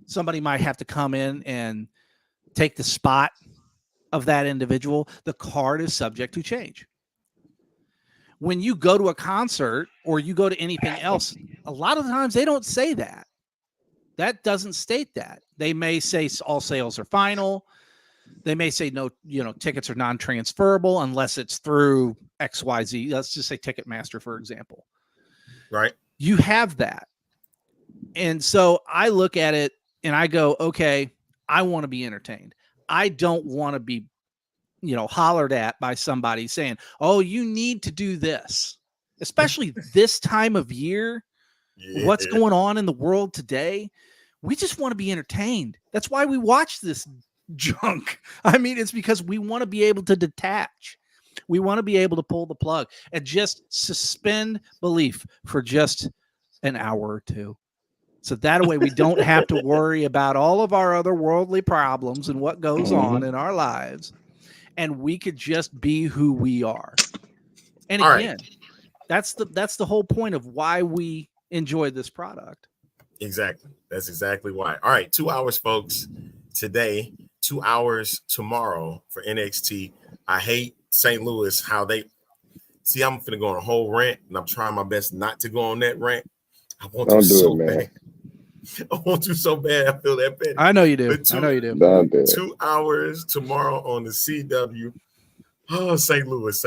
Somebody might have to come in and take the spot of that individual. The card is subject to change. When you go to a concert or you go to anything else, a lot of times they don't say that. That doesn't state that. They may say all sales are final. They may say no, tickets are non-transferable unless it's through XYZ. Let's just say Ticketmaster, for example. Right. You have that. And so I look at it and I go, okay, I want to be entertained. I don't want to be, hollered at by somebody saying, oh, you need to do this, especially this time of year. Yeah. What's going on in the world today? We just want to be entertained. That's why we watch this junk. I mean, it's because we want to be able to detach. We want to be able to pull the plug and just suspend belief for just an hour or two. So that way we don't have to worry about all of our other worldly problems and what goes on in our lives. And we could just be who we are. And again, that's the whole point of why we enjoy this product. Exactly. That's exactly why. All right. 2 hours, folks, today, 2 hours tomorrow for NXT. I hate St. Louis, how they see. I'm going to go on a whole rant, and I'm trying my best not to go on that rant. I want to so bad. I want to so bad. I feel that bad. I know you do. I know you do. 2 hours tomorrow on the CW. Oh, St. Louis.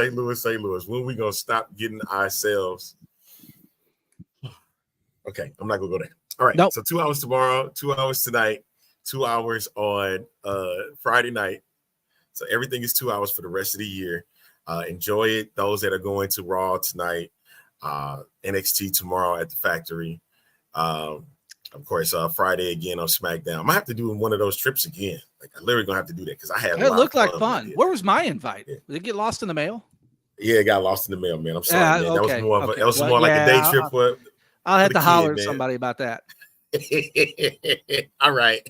When are we going to stop getting ourselves? Okay, I'm not going to go there. All right, nope. So 2 hours tomorrow, 2 hours tonight, 2 hours on Friday night. So everything is 2 hours for the rest of the year. Enjoy it. Those that are going to Raw tonight, NXT tomorrow at the factory. Of course, Friday again on SmackDown. I might have to do one of those trips again. Like I literally gonna have to do that because I had. It looked like fun. Where was my invite? Yeah. Did it get lost in the mail? Yeah, it got lost in the mail, man. I'm sorry, man. Okay. That was more like a day trip for. I'll have to holler at somebody about that. All right.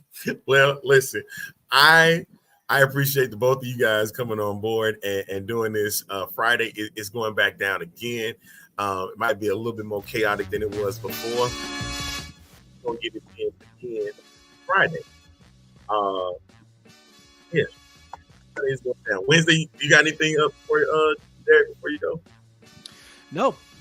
Well, listen, I appreciate the both of you guys coming on board and doing this. Friday is going back down again. It might be a little bit more chaotic than it was before. gonna get it in again Friday. Yeah. Friday's going down. Wednesday, you got anything up for Derek before you go?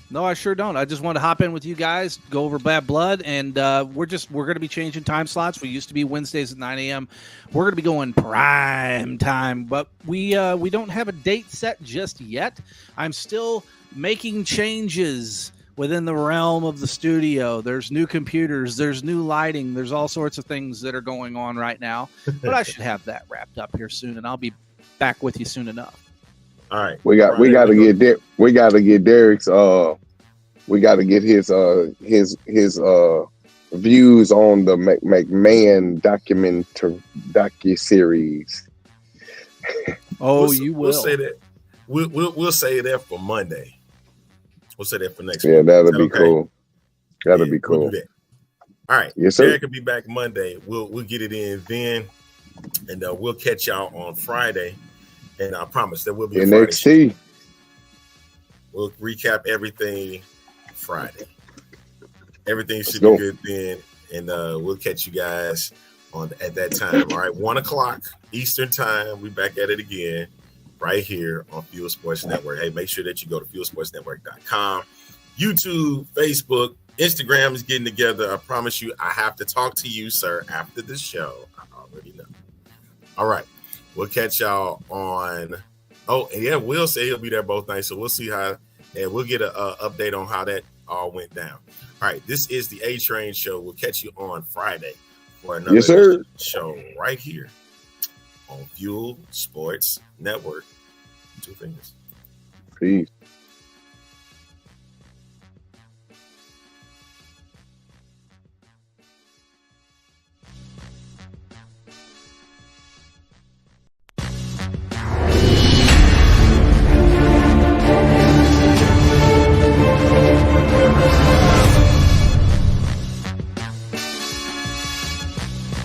No, I sure don't. I just want to hop in with you guys, go over Bad Blood, and we're going to be changing time slots. We used to be Wednesdays at 9 a.m. We're going to be going prime time, but we don't have a date set just yet. I'm still making changes within the realm of the studio. There's new computers, there's new lighting, there's all sorts of things that are going on right now. But I should have that wrapped up here soon, and I'll be back with you soon enough. All right. We got to get Derek's we got to get his views on the McMahon docu-series. You will. We'll say that. We'll say that for Monday. We'll say that for next week. Yeah, that'll be cool. That'll be cool. We'll do that. All right. Yes, sir. Derek will be back Monday. We'll get it in then, and we'll catch y'all on Friday. And I promise there will be a NXT. We'll recap everything Friday. Everything should be good then, and we'll catch you guys at that time. All right, 1:00 Eastern time. We back at it again right here on Fuel Sports Network. Hey, make sure that you go to fuelsportsnetwork.com. YouTube, Facebook, Instagram is getting together. I promise you, I have to talk to you, sir, after the show. I already know. All right. We'll catch y'all on. Oh, and yeah, Will say he'll be there both nights. So we'll see how, and we'll get an update on how that all went down. All right. This is the A Train Show. We'll catch you on Friday for another show right here on Fuel Sports Network. Two fingers. Peace.